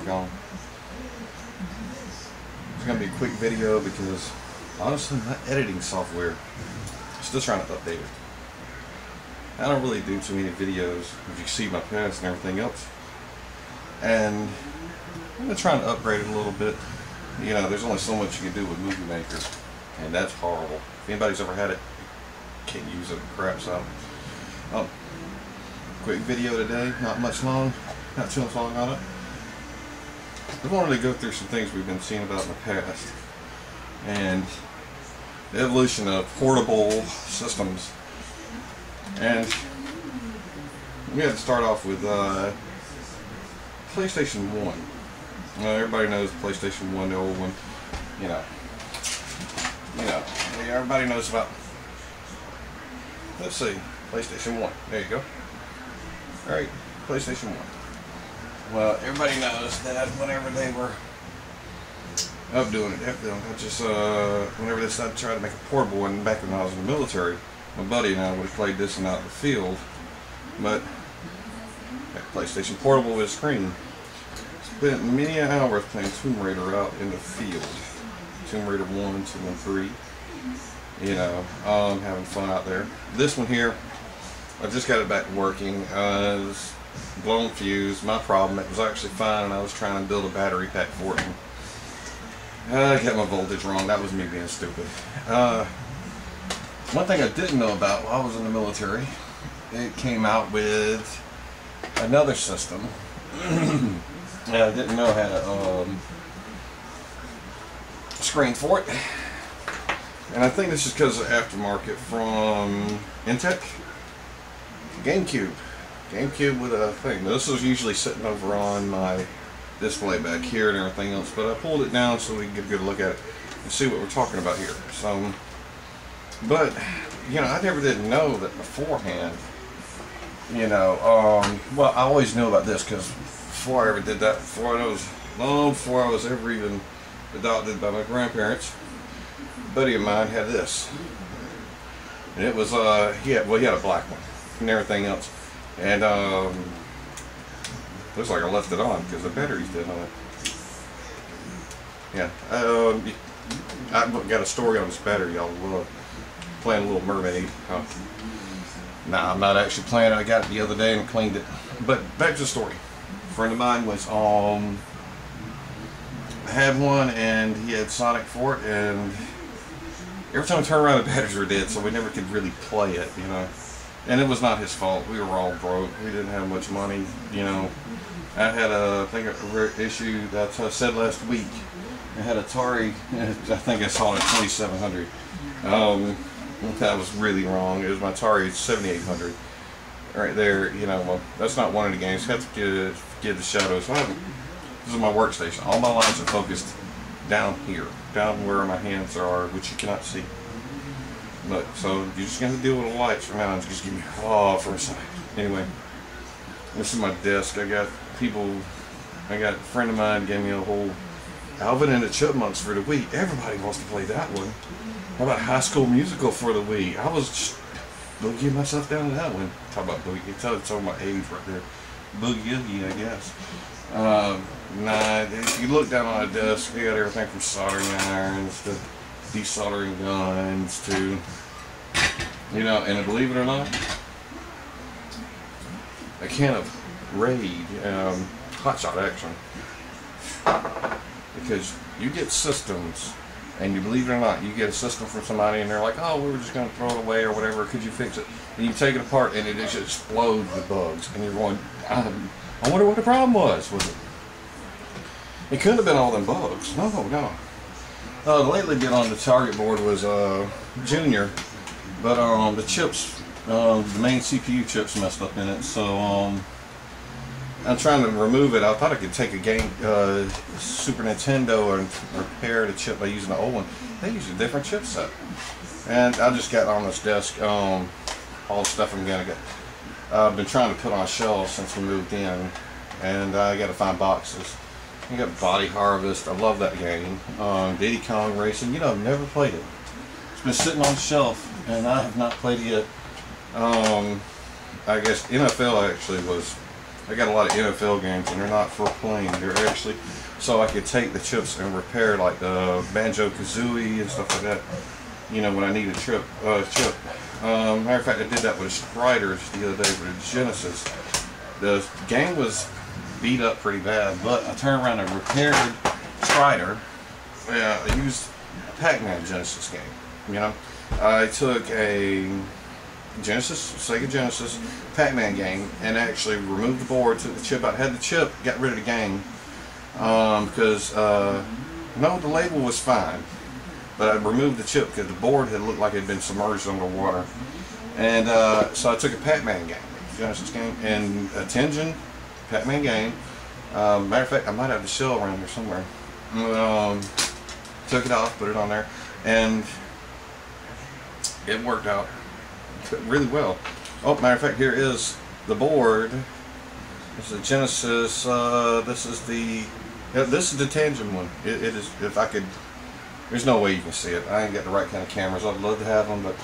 work on. It's going to be a quick video because honestly my editing software is still trying to update it. I don't really do too many videos if you see my past and everything else. And I'm trying to upgrade it a little bit. You know, there's only so much you can do with Movie Maker, and that's horrible. If anybody's ever had it, can't use it, crap. So, quick video today, not too much long on it. I wanted to go through some things we've been seeing about in the past, and the evolution of portable systems. And we had to start off with PlayStation 1. Everybody knows PlayStation 1, the old one. You know, everybody knows about. Let's see, PlayStation 1. There you go. All right, PlayStation 1. Well, everybody knows that whenever they were updoing it, just whenever they decided to try to make a portable one, back when I was in the military, my buddy and I would have played this one out in the field, but that PlayStation Portable with a screen. Spent many hours playing Tomb Raider out in the field. Tomb Raider 1, 2, and 3. You know, having fun out there. This one here, I just got it back working. It was blown fuse. My problem, it was actually fine, and I was trying to build a battery pack for it. I got my voltage wrong. That was me being stupid. One thing I didn't know about while I was in the military, it came out with another system. I didn't know how to screen for it. And I think this is because of aftermarket from Intech. GameCube with a thing. This was usually sitting over on my display back here and everything else, but I pulled it down so we can get a good look at it and see what we're talking about here. So, but, you know, I never did know that beforehand, you know, well, I always knew about this because before I ever did that, long before I was ever even adopted by my grandparents, a buddy of mine had this. And it was, he had a black one and everything else. And, looks like I left it on because the battery's dead on it. Yeah, I've got a story on this battery. I'll playing a Little Mermaid. Nah, I'm not actually playing it. I got it the other day and cleaned it. But back to the story. A friend of mine was had one and he had Sonic for it, and every time I turned around the batteries were dead, so we never could really play it, you know. And it was not his fault. We were all broke. We didn't have much money, you know. I had a issue that I said last week. I had Atari. I think I saw it at 2700. That was really wrong. It was my Atari 7800. Right there, you know. Well, that's not one of the games. I have to get the shadows. This is my workstation. All my lines are focused down here, down where my hands are, which you cannot see. But so you're just gonna deal with the lights from now on. Just give me for a second. Anyway, this is my desk. I got a friend of mine gave me a whole Alvin and the Chipmunks for the Wii. Everybody wants to play that one. How about High School Musical for the Wii? I was just boogie myself down to that one. Talk about boogie. It's on my age right there. Boogie, I guess. Nah, if you look down on the desk, they got everything from soldering irons to desoldering guns to, you know, and believe it or not, a can of Raid, Hot Shot actually, because you get systems, and you believe it or not, you get a system from somebody and they're like, oh, we were just going to throw it away or whatever, could you fix it? And you take it apart and it just explodes with bugs, and you're going, I wonder what the problem was with it. It couldn't have been all them bugs. No. The lately bit on the target board was Junior, but the chips, the main CPU chips messed up in it, so I'm trying to remove it. I thought I could take a game, Super Nintendo, and repair the chip by using the old one. They use a different chipset, and I just got on this desk all the stuff I'm gonna get. I've been trying to put on shelves since we moved in, and I got to find boxes. You got Body Harvest. I love that game. Diddy Kong Racing. You know, I've never played it. It's been sitting on the shelf, and I have not played it yet. I guess NFL actually was I got a lot of NFL games, and they're not for playing. They're actually so I could take the chips and repair like the Banjo-Kazooie and stuff like that. You know, when I need a chip. Matter of fact, I did that with Striders the other day with the Genesis. The game was beat up pretty bad, but I turned around and repaired Strider. Yeah, I used a Pac-Man Genesis game. You know, I took a Sega Genesis Pac-Man game and actually removed the board, took the chip out, had the chip, got rid of the game because no, the label was fine, but I removed the chip because the board had looked like it had been submerged underwater. And so I took a Pac-Man game, Genesis game, and a Tengen Pac-Man game. Matter of fact, I might have the shell around here somewhere. Took it off, put it on there, and it worked out really well. Oh, matter of fact, here is the board. This is a Genesis. This is the Tengen one. It is. If I could, there's no way you can see it. I ain't got the right kind of cameras. I'd love to have them, but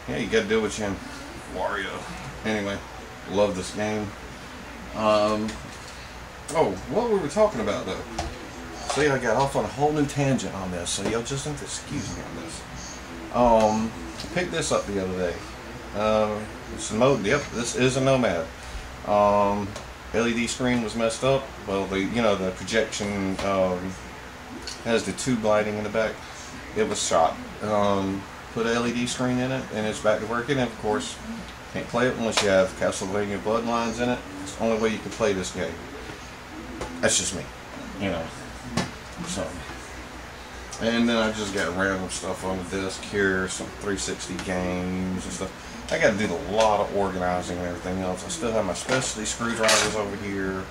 yeah, you got to do what you can. Wario. Anyway, love this game. Oh, what we were talking about though. See, I got off on a whole new tangent on this, so y'all just have to excuse me on this. I picked this up the other day. Yep, this is a Nomad. LED screen was messed up. Well, the projection has the tube lighting in the back. It was shot. Put an LED screen in it, and it's back to working. And of course, can't play it unless you have Castlevania Bloodlines in it. It's the only way you can play this game. That's just me, you know. So, and then I just got random stuff on the disc here, some 360 games and stuff. I got to do a lot of organizing and everything else. I still have my specialty screwdrivers over here.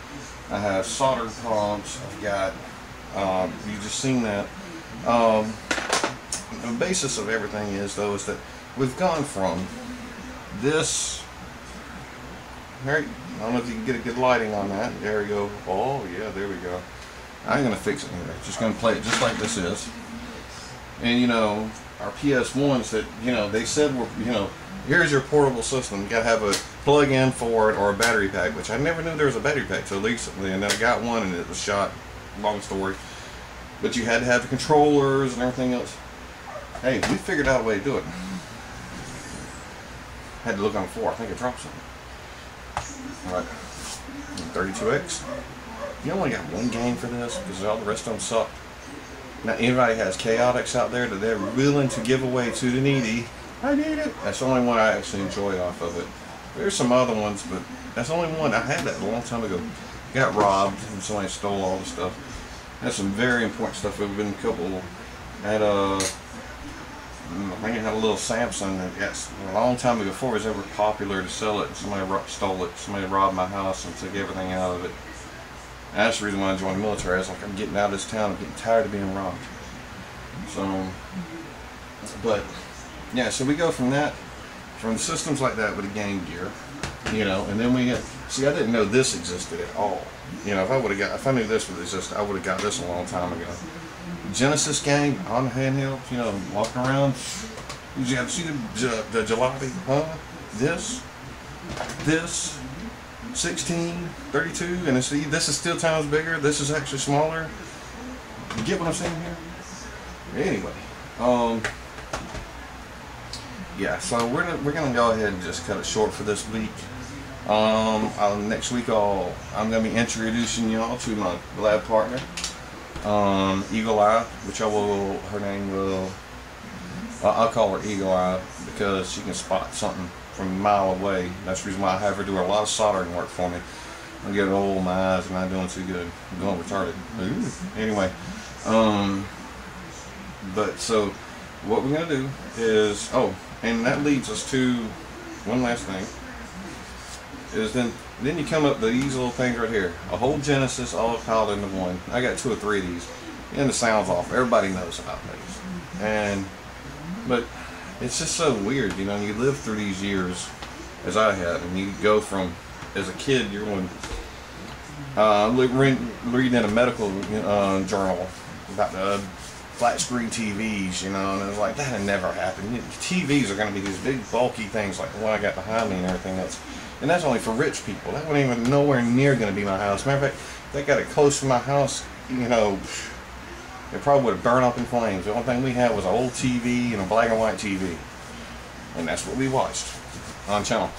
I have solder pumps. I've got, you just seen that. The basis of everything is that we've gone from this, right? I don't know if you can get a good lighting on that. There we go. Oh yeah, there we go. I ain't gonna fix it here. Just gonna play it just like this is. And you know, our PS1s that they said were here's your portable system. You gotta have a plug-in for it or a battery pack, which I never knew there was a battery pack till recently, and then I got one and it was shot. Long story. But you had to have the controllers and everything else. Hey, we figured out a way to do it. Had to look on the floor. I think I dropped something. Alright. 32X. You only got one game for this because all the rest of them suck. Now, anybody has Chaotix out there that they're willing to give away to the needy, I need it. That's the only one I actually enjoy off of it. There's some other ones, but that's the only one. I had that a long time ago. Got robbed and somebody stole all the stuff. That's some very important stuff. We've been a couple at I think I had a little Samsung that got a long time ago before it was ever popular to sell it. And somebody stole it. Somebody robbed my house and took everything out of it. And that's the reason why I joined the military. I was like, I'm getting out of this town. I'm getting tired of being robbed. So, but yeah, so we go from that, from systems like that with the Game Gear, and then we get. See, I didn't know this existed at all. If I knew this would exist, I would have got this a long time ago. Genesis game on the handheld, walking around. Did you ever see the jalopy? Huh? This, 16, 32, and see, this is still times bigger. This is actually smaller. You get what I'm saying here? Anyway, yeah. So we're gonna go ahead and just cut it short for this week. Next week I'm gonna be introducing y'all to my lab partner. Eagle Eye, her name will, I'll call her Eagle Eye because she can spot something from a mile away. That's the reason why I have her do a lot of soldering work for me. I'm getting old, my eyes are not doing too good. I'm going retarded. Anyway, but so what we're gonna do is, and that leads us to one last thing, is then you come up to these little things right here. A whole Genesis all piled into one. I got 2 or 3 of these. And the sound's off. Everybody knows about these. But it's just so weird, you live through these years as I have, and you go from, as a kid, you're going, reading in a medical journal about the flat screen TVs, and it was like, that had never happened. TVs are going to be these big bulky things like the one I got behind me and everything else. And that's only for rich people. That wasn't even nowhere near going to be my house. Matter of fact, they got it close to my house, you know, it probably would have burned up in flames. The only thing we had was an old TV and a black and white TV. And that's what we watched on channel.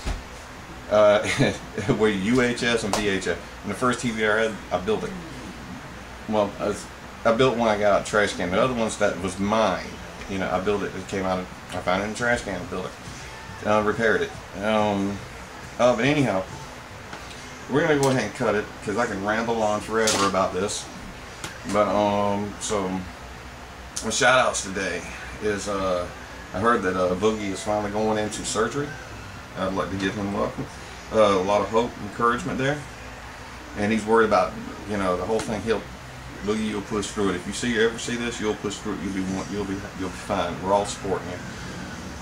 Were UHS and VHS. And the first TV I had, I built it. Well, I built one I got out of the trash can. The other ones, that was mine. You know, I built it. It came out I found it in the trash can and built it. Repaired it. But anyhow, we're going to go ahead and cut it because I can ramble on forever about this. But, so, my shout outs today is, I heard that Boogie is finally going into surgery. I'd like to give him welcome. A lot of hope, encouragement there. And he's worried about, you know, the whole thing. Boogie, you'll push through it. If you ever see this, you'll push through it. You'll be fine. We're all supporting you.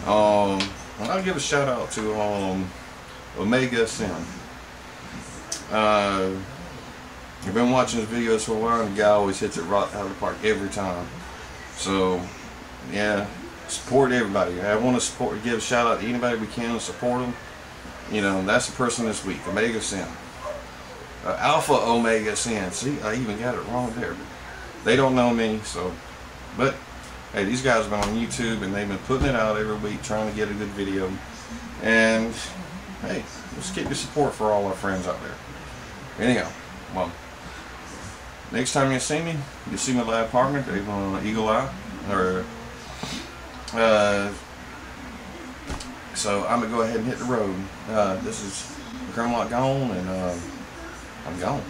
I'll give a shout out to Omega Sin. I've been watching his videos for a while, and the guy always hits it right out of the park every time. So, yeah, support everybody. I want to give a shout out to anybody we can and support them. You know, that's the person this week, Omega Sin. Alpha Omega Sin. See, I even got it wrong there. But they don't know me, so. But, hey, these guys have been on YouTube, and they've been putting it out every week, trying to get a good video. And, hey, let's keep your support for all our friends out there. Anyhow, well, next time you see me, you'll see my lab partner, Eagle Eye. So I'm going to go ahead and hit the road. This is Grandma Gone, and I'm gone.